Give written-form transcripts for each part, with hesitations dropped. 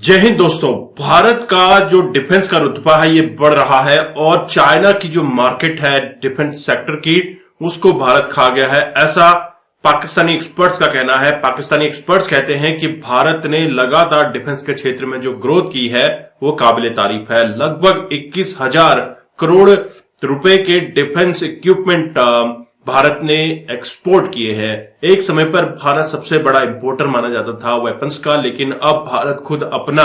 जय हिंद दोस्तों। भारत का जो डिफेंस का रुतबा है ये बढ़ रहा है और चाइना की जो मार्केट है डिफेंस सेक्टर की उसको भारत खा गया है, ऐसा पाकिस्तानी एक्सपर्ट्स का कहना है। पाकिस्तानी एक्सपर्ट्स कहते हैं कि भारत ने लगातार डिफेंस के क्षेत्र में जो ग्रोथ की है वो काबिले तारीफ है। लगभग 21,000 करोड़ रुपए के डिफेंस इक्विपमेंट भारत ने एक्सपोर्ट किए हैं। एक समय पर भारत सबसे बड़ा इंपोर्टर माना जाता था वेपन्स का, लेकिन अब भारत खुद अपना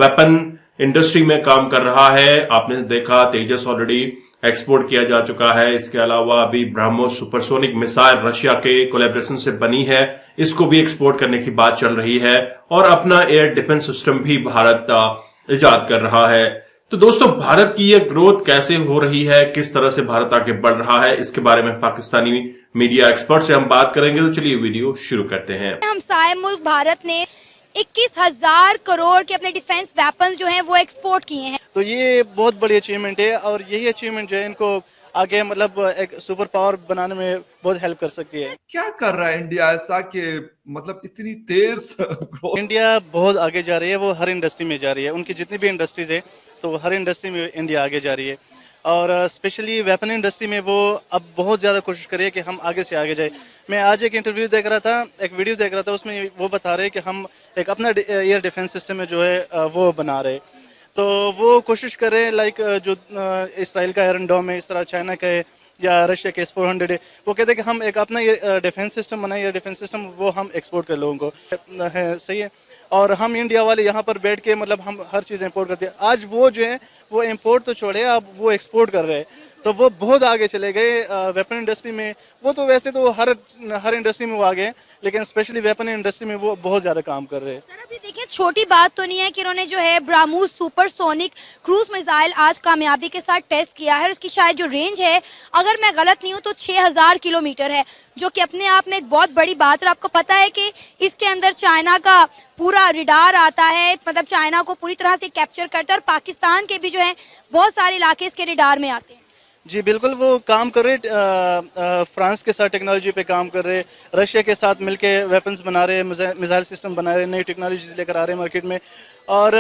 वेपन इंडस्ट्री में काम कर रहा है। आपने देखा तेजस ऑलरेडी एक्सपोर्ट किया जा चुका है। इसके अलावा अभी ब्रह्मोस सुपरसोनिक मिसाइल रशिया के कोलैबोरेशन से बनी है, इसको भी एक्सपोर्ट करने की बात चल रही है और अपना एयर डिफेंस सिस्टम भी भारत इजाद कर रहा है। तो दोस्तों, भारत की यह ग्रोथ कैसे हो रही है, किस तरह से भारत आगे बढ़ रहा है, इसके बारे में पाकिस्तानी मीडिया एक्सपर्ट से हम बात करेंगे। तो चलिए वीडियो शुरू करते हैं। हमसाये मुल्क भारत ने 21,000 करोड़ के अपने डिफेंस वेपन जो हैं वो एक्सपोर्ट किए हैं। तो ये बहुत बड़ी अचीवमेंट है और यही अचीवमेंट जो है इनको आगे मतलब एक सुपर पावर बनाने में बहुत हेल्प कर सकती है। क्या कर रहा है इंडिया ऐसा कि मतलब इतनी तेज ग्रोथ? इंडिया बहुत आगे जा रही है, वो हर इंडस्ट्री में जा रही है। उनकी जितनी भी इंडस्ट्रीज है तो हर इंडस्ट्री में इंडिया आगे जा रही है और स्पेशली वेपन इंडस्ट्री में वो अब बहुत ज़्यादा कोशिश कर रही है कि हम आगे से आगे जाए। मैं आज एक इंटरव्यू देख रहा था, एक वीडियो देख रहा था, उसमें वो बता रहे कि हम एक अपना एयर डिफेंस सिस्टम में जो है वो बना रहे। तो वो कोशिश कर रहे हैं लाइक जो इसराइल का आयरन डोम है, इस तरह चाइना का है या रशिया के S-400 है, वो कहते हैं कि हम एक अपना ये डिफेंस सिस्टम बनाए, ये डिफेंस सिस्टम वो हम एक्सपोर्ट कर लोगों को है। सही है। और हम इंडिया वाले यहाँ पर बैठ के मतलब हम हर चीज़ इंपोर्ट करते हैं। आज वो जो है वो इंपोर्ट तो छोड़े, अब वो एक्सपोर्ट कर रहे हैं, तो वो बहुत आगे चले गए वेपन इंडस्ट्री में। वो तो वैसे तो हर इंडस्ट्री में वो आगे हैं, लेकिन स्पेशली वेपन इंडस्ट्री में वो बहुत ज़्यादा काम कर रहे हैं। सर, अभी देखिए छोटी बात तो नहीं है कि उन्होंने जो है ब्रह्मोस सुपरसोनिक क्रूज मिसाइल आज कामयाबी के साथ टेस्ट किया है। उसकी शायद जो रेंज है, अगर मैं गलत नहीं हूँ तो 6,000 किलोमीटर है, जो कि अपने आप में एक बहुत बड़ी बात है। और आपको पता है कि इसके अंदर चाइना का पूरा रिडार आता है, मतलब चाइना को पूरी तरह से कैप्चर करता है और पाकिस्तान के भी जो है बहुत सारे इलाके इसके रिडार में आते हैं। जी बिल्कुल, वो काम कर रहे, फ्रांस के साथ टेक्नोलॉजी पे काम कर रहे, रशिया के साथ मिलके वेपन्स बना रहे, मिसाइल सिस्टम बना रहे, नई टेक्नोलॉजीज लेकर आ रहे हैं मार्केट में और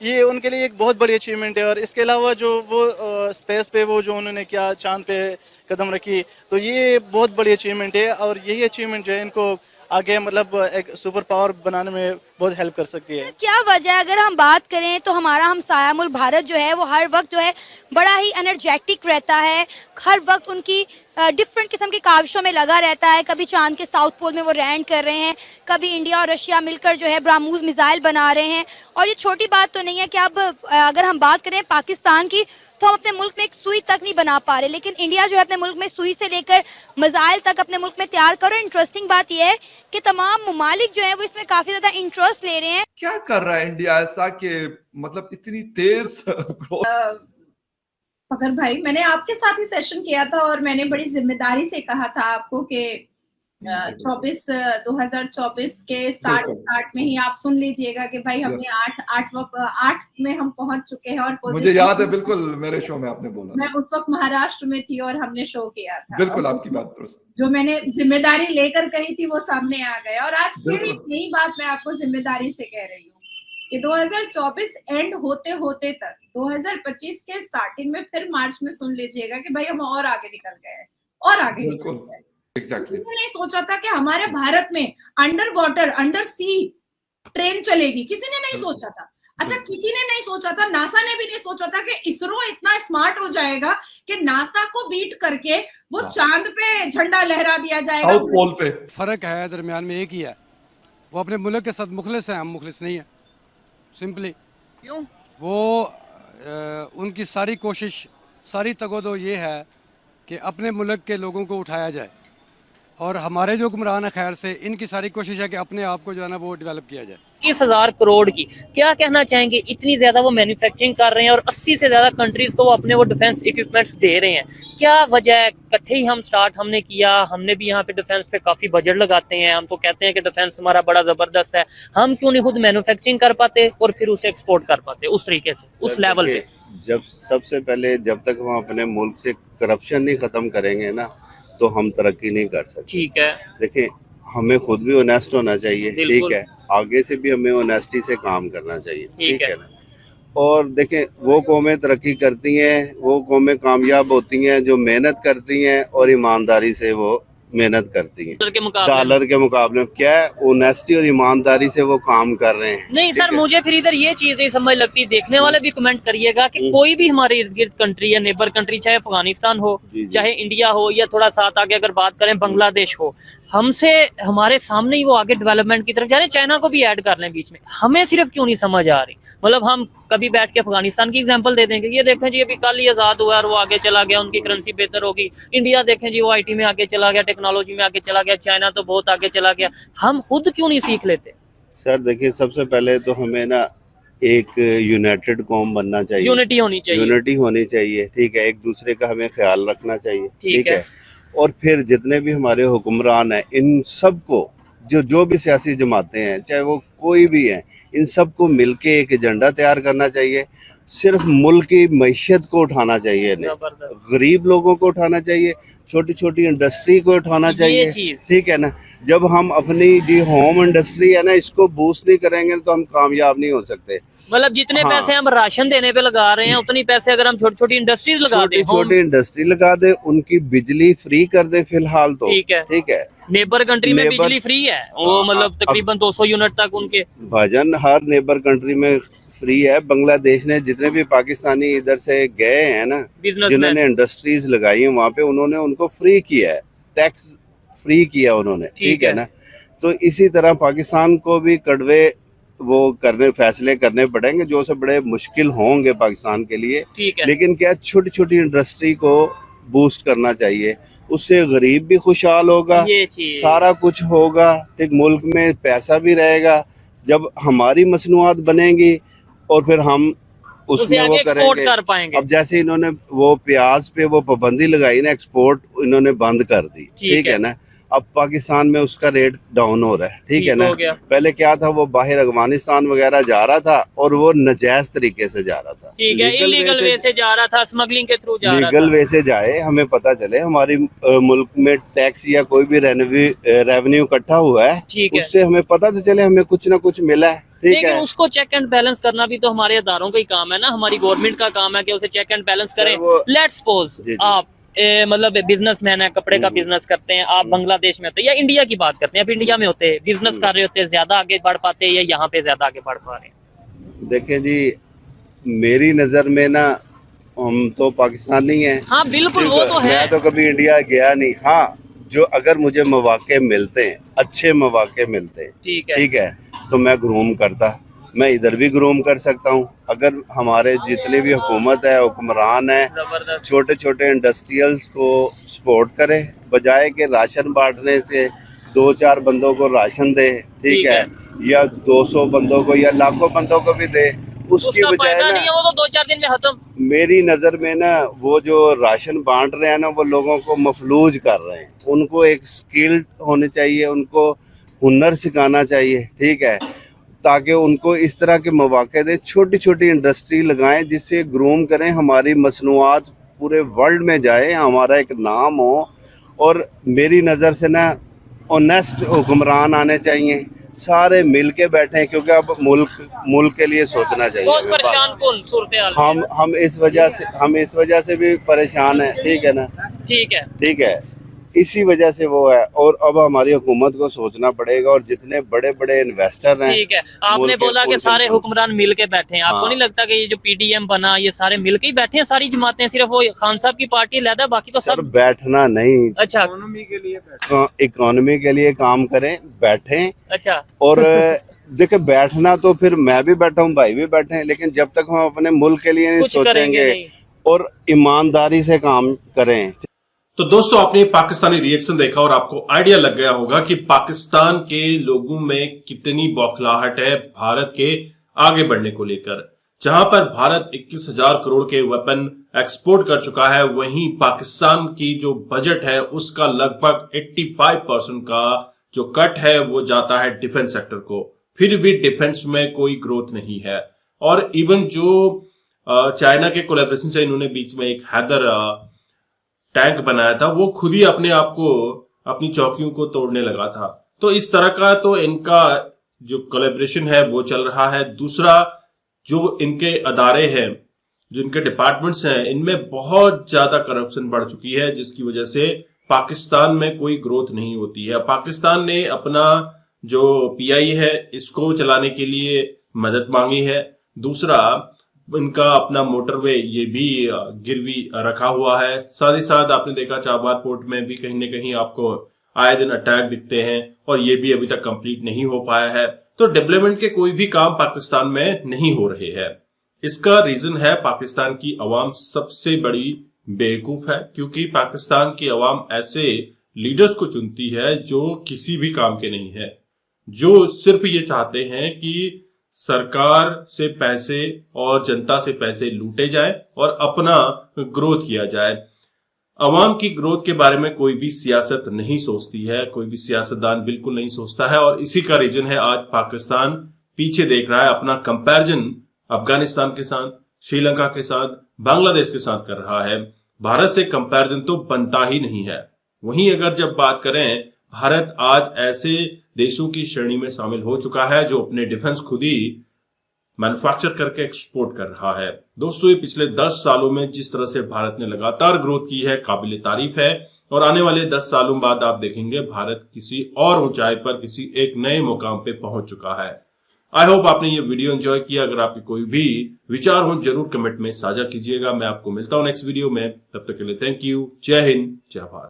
ये उनके लिए एक बहुत बड़ी अचीवमेंट है। और इसके अलावा जो वो स्पेस पे वो जो उन्होंने किया, चांद पे कदम रखी, तो ये बहुत बड़ी अचीवमेंट है और यही अचीवमेंट जो है इनको आगे मतलब एक सुपर पावर बनाने में बहुत हेल्प कर सकती है। क्या वजह है? अगर हम बात करें तो हमारा हमसाया मुल्क भारत जो है वो हर वक्त जो है बड़ा ही एनर्जेटिक रहता है, हर वक्त उनकी डिफरेंट किस्म की काविशों में लगा रहता है। कभी चांद के साउथ पोल में वो लैंड कर रहे हैं, कभी इंडिया और रशिया मिलकर जो है ब्रह्मोस मिसाइल बना रहे हैं। और ये छोटी बात तो नहीं है कि अब अगर हम बात करें पाकिस्तान की तो हम अपने मुल्क में एक सुई तक नहीं बना पा रहे, लेकिन इंडिया जो है अपने मुल्क में सुई से लेकर मिसाइल तक अपने मुल्क में तैयार करो। इंटरेस्टिंग बात यह है कि तमाम ममालिक जो है वो इसमें काफी ज्यादा इंटरेस्ट ले रहे हैं। क्या कर रहा है इंडिया ऐसा कि मतलब इतनी तेज ग्रोथ? मगर भाई, मैंने आपके साथ ही सेशन किया था और मैंने बड़ी जिम्मेदारी से कहा था आपको कि 2024 के स्टार्ट में ही आप सुन लीजिएगा कि भाई हमने 8 में हम पहुंच चुके हैं। और मुझे याद है, बिल्कुल मेरे शो में आपने बोला। मैं उस वक्त महाराष्ट्र में थी और हमने शो किया था। बिल्कुल आपकी बात दुरुस्त। जो मैंने जिम्मेदारी लेकर कही थी वो सामने आ गया और आज फिर एक नई बात मैं आपको जिम्मेदारी से कह रही हूँ कि 2024 एंड होते होते तक 2025 के स्टार्टिंग में फिर मार्च में सुन लीजिएगा कि भाई हम और आगे निकल गए और आगे निकल गए। एग्जैक्टली। किसी ने नहीं सोचा था कि हमारे भारत में अंडर वाटर अंडर सी ट्रेन चलेगी, किसी ने नहीं सोचा था। अच्छा, किसी ने नहीं सोचा था, नासा ने भी नहीं सोचा था कि इसरो इतना स्मार्ट हो जाएगा कि नासा को बीट करके वो चांद पे झंडा लहरा दिया जाएगा। साउथ पोल पे फर्क है, दरमियान में एक ही है, वो अपने मुल्क के साथ मुखलिस है, हम मुखलिस नहीं है। सिंपली क्यों? वो उनकी सारी कोशिश, सारी तगोदो ये है कि अपने मुल्क के लोगों को उठाया जाए और हमारे जो हुक्मरान है खैर से इनकी सारी कोशिश है कि अपने आप को जो है ना वो डेवलप किया जाए। 21,000 करोड़ की क्या कहना चाहेंगे? इतनी ज्यादा वो मैन्युफैक्चरिंग कर रहे हैं और 80 से ज्यादा कंट्रीज को वो अपने वो डिफेंस इक्विपमेंट्स दे रहे हैं। क्या वजह है? इकट्ठे ही हम स्टार्ट हमने किया, हमने भी यहाँ पे डिफेंस पे काफी बजट लगाते हैं, हम तो कहते हैं कि डिफेंस हमारा बड़ा जबरदस्त है, हम क्यों नहीं खुद मैन्युफैक्चरिंग कर पाते और फिर उसे एक्सपोर्ट कर पाते उस तरीके से, उस लेवल पे? जब सबसे पहले जब तक हम अपने मुल्क से करप्शन नहीं खत्म करेंगे ना तो हम तरक्की नहीं कर सकते। ठीक है, देखिए, हमें खुद भी ऑनेस्ट होना चाहिए, ठीक है, आगे से भी हमें ऑनेस्टी से काम करना चाहिए, ठीक है। ना। और देखें, वो कौमें तरक्की करती हैं, वो कौमें कामयाब होती हैं जो मेहनत करती हैं और ईमानदारी से वो मेहनत करती हैं। डॉलर के मुकाबले में क्या है, ऑनेस्टी और ईमानदारी से वो काम कर रहे हैं। नहीं सर, मुझे फिर इधर ये चीज नहीं समझ लगती, देखने वाले भी कमेंट करिएगा कि कोई भी हमारे इर्द गिर्द कंट्री या नेबर कंट्री, चाहे अफगानिस्तान हो, चाहे इंडिया हो, या थोड़ा साथ आगे अगर बात करें बांग्लादेश हो, हमसे हमारे सामने ही वो आगे डेवलपमेंट की तरफ जा रहे हैं। चाइना को भी ऐड कर लें बीच में, हमें सिर्फ क्यों नहीं समझ आ रही? मतलब हम कभी बैठ के अफगानिस्तान की एग्जांपल दे देंगे, ये देखें जी अभी कल ही आजाद हुआ और वो आगे चला गया, उनकी करेंसी बेहतर होगी। इंडिया देखें जी वो आईटी में आगे चला गया, टेक्नोलॉजी में आगे चला गया, चाइना तो बहुत आगे चला गया। हम खुद क्यों नहीं सीख लेते? सर देखिए, सबसे पहले तो हमें ना एक यूनाइटेड कौम बनना चाहिए, यूनिटी होनी चाहिए, यूनिटी होनी चाहिए, ठीक है। एक दूसरे का हमें ख्याल रखना चाहिए, ठीक है। और फिर जितने भी हमारे हुक्मरान हैं, इन सबको जो भी सियासी जमातें हैं, चाहे वो कोई भी हैं, इन सबको मिलके एक एजेंडा तैयार करना चाहिए। सिर्फ मुल्क की मईशत को उठाना चाहिए, गरीब लोगों को उठाना चाहिए, छोटी छोटी इंडस्ट्री को उठाना चाहिए, ठीक है ना। जब हम अपनी जो होम इंडस्ट्री है ना, इसको बूस्ट नहीं करेंगे तो हम कामयाब नहीं हो सकते। मतलब जितने पैसे हम राशन देने पे लगा रहे हैं, उतनी पैसे अगर हम छोटी छोटी इंडस्ट्रीज लगा दें, छोटी इंडस्ट्री लगा दे, उनकी बिजली फ्री कर दे फिलहाल तो, ठीक है। नेबर कंट्री में बिजली फ्री है, वो मतलब तकरीबन 200 यूनिट तक उनके भाजन हर नेबर कंट्री में फ्री है। बांग्लादेश ने जितने भी पाकिस्तानी इधर से गए हैं ना, जिन्होंने इंडस्ट्रीज लगाई है वहाँ पे, उन्होंने उनको फ्री किया है, टैक्स फ्री किया उन्होंने, ठीक है ना। तो इसी तरह पाकिस्तान को भी कड़वे वो फैसले करने पड़ेंगे जो से बड़े मुश्किल होंगे पाकिस्तान के लिए, लेकिन क्या छोटी छोटी इंडस्ट्री को बूस्ट करना चाहिए, उससे गरीब भी खुशहाल होगा, सारा कुछ होगा, ठीक। मुल्क में पैसा भी रहेगा, जब हमारी मसनूआत बनेंगी और फिर हम उसमें वो करेंगे। कर पाएंगे। अब जैसे इन्होंने वो प्याज पे वो पाबंदी लगाई ना, एक्सपोर्ट इन्होंने बंद कर दी, ठीक है ना। अब पाकिस्तान में उसका रेट डाउन हो रहा है, ठीक है ना। पहले क्या था, वो बाहर अफगानिस्तान वगैरह जा रहा था और वो नाजायज तरीके से जा रहा था, ठीक है, इलीगल वे से जा रहा था, स्मगलिंग के थ्रू जा रहा था। लीगल वे से जाए, हमें पता चले हमारी मुल्क में टैक्स या कोई भी रेवेन्यू इकट्ठा हुआ है, उससे हमें पता तो चले हमें कुछ ना कुछ मिला है, ठीक है। उसको चेक एंड बैलेंस करना भी तो हमारे अदारों का ही काम है ना, हमारी गवर्नमेंट का काम है कि उसे चेक एंड बैलेंस करें। लेट्स सपोज आप मतलब बिजनेसमैन है, कपड़े का बिजनेस करते हैं, आप बांग्लादेश में होते हैं या इंडिया की बात करते हैं, आप इंडिया में होते हैं, बिजनेस कर रहे होते हैं, ज्यादा आगे बढ़ पाते हैं या यहाँ पे ज्यादा आगे बढ़ पा रहे हैं? देखें जी, मेरी नजर में ना हम तो पाकिस्तानी हैं। हाँ बिल्कुल, वो तो है। मैं तो कभी इंडिया गया नहीं। हाँ, जो अगर मुझे मौके मिलते हैं, अच्छे मौके मिलते हैं, ठीक है, तो मैं ग्रूम करता, मैं इधर भी ग्रूम कर सकता हूँ। अगर हमारे जितने भी हुकूमत है, हुक्मरान है, छोटे छोटे इंडस्ट्रियल्स को सपोर्ट करे, बजाय के राशन बांटने से 2-4 बंदों को राशन दे, ठीक है, या 200 बंदों को या लाखों बंदों को भी दे, उसकी बजाय ना, वो तो 2-4 दिन में खत्म। मेरी नजर में ना, वो जो राशन बांट रहे हैं ना, वो लोगों को मफलूज कर रहे हैं। उनको एक स्किल होने चाहिए, उनको हुनर सिखाना चाहिए, ठीक है, ताकि उनको इस तरह के मौके दें, छोटी छोटी इंडस्ट्री लगाएं जिससे ग्रूम करें, हमारी मसनूआत पूरे वर्ल्ड में जाए, हमारा एक नाम हो। और मेरी नज़र से ना ऑनेस्ट हुक्मरान आने चाहिए, सारे मिल के बैठे, क्योंकि अब मुल्क के लिए सोचना चाहिए। बहुत परेशान कौन सूरत-ए-हाल हम इस वजह से भी परेशान हैं, ठीक है ना, ठीक है, इसी वजह से वो है। और अब हमारी हुकूमत को सोचना पड़ेगा, और जितने बड़े बड़े इन्वेस्टर हैं, ठीक है, आपने बोला कि सारे हुक्मरान मिल के बैठे हैं, आपको नहीं लगता कि ये जो पीडीएम बना, ये सारे मिल के ही बैठे हैं, सारी जमातें, सिर्फ वो खान साहब की पार्टी अलग, बाकी तो सब बैठना नहीं, अच्छा, इकोनॉमी के लिए काम करें, बैठे, अच्छा। और देखिए, बैठना तो फिर मैं भी बैठा हूँ, भाई भी बैठे हैं, लेकिन जब तक हम अपने मुल्क के लिए नहीं सोचेंगे और ईमानदारी से काम करें। तो दोस्तों, आपने पाकिस्तानी रिएक्शन देखा और आपको आइडिया लग गया होगा कि पाकिस्तान के लोगों में कितनी बौखलाहट है भारत के आगे बढ़ने को लेकर। जहां पर भारत 21,000 करोड़ के वेपन एक्सपोर्ट कर चुका है, वहीं पाकिस्तान की जो बजट है उसका लगभग 85% का जो कट है वो जाता है डिफेंस सेक्टर को। फिर भी डिफेंस में कोई ग्रोथ नहीं है। और इवन जो चाइना के कोलैबोरेशन से इन्होंने बीच में एक हैदर टैंक बनाया था, वो खुद ही अपने आप को, अपनी चौकियों को तोड़ने लगा था। तो इस तरह का तो इनका जो कोलैबोरेशन है वो चल रहा है। दूसरा, जो इनके अदारे हैं, जो इनके डिपार्टमेंट्स हैं, इनमें बहुत ज्यादा करप्शन बढ़ चुकी है, जिसकी वजह से पाकिस्तान में कोई ग्रोथ नहीं होती है। पाकिस्तान ने अपना जो पीआई है इसको चलाने के लिए मदद मांगी है। दूसरा, इनका अपना मोटरवे ये भी गिरवी रखा हुआ है। साथ ही साथ आपने देखा चाबार पोर्ट में भी कहीं न कहीं आपको आए दिन अटैक दिखते हैं और ये भी अभी तक कंप्लीट नहीं हो पाया है। तो डेवलपमेंट के कोई भी काम पाकिस्तान में नहीं हो रहे हैं। इसका रीजन है पाकिस्तान की अवाम सबसे बड़ी बेवकूफ है, क्योंकि पाकिस्तान की अवाम ऐसे लीडर्स को चुनती है जो किसी भी काम के नहीं है, जो सिर्फ ये चाहते हैं कि सरकार से पैसे और जनता से पैसे लूटे जाए और अपना ग्रोथ किया जाए। अवाम की ग्रोथ के बारे में कोई भी सियासत नहीं सोचती है, कोई भी सियासतदान बिल्कुल नहीं सोचता है। और इसी का रीजन है आज पाकिस्तान पीछे देख रहा है, अपना कंपैरिजन अफगानिस्तान के साथ, श्रीलंका के साथ, बांग्लादेश के साथ कर रहा है। भारत से कंपैरिजन तो बनता ही नहीं है। वहीं अगर जब बात करें, भारत आज ऐसे देशों की श्रेणी में शामिल हो चुका है जो अपने डिफेंस खुद ही मैन्युफैक्चर करके एक्सपोर्ट कर रहा है। दोस्तों, ये पिछले 10 सालों में जिस तरह से भारत ने लगातार ग्रोथ की है, काबिल तारीफ है। और आने वाले 10 सालों बाद आप देखेंगे भारत किसी और ऊंचाई पर, किसी एक नए मुकाम पे पहुंच चुका है। आई होप आपने ये वीडियो एंजॉय किया। अगर आपके कोई भी विचार हो जरूर कमेंट में साझा कीजिएगा। मैं आपको मिलता हूं नेक्स्ट वीडियो में, तब तक के लिए थैंक यू। जय हिंद, जय भारत।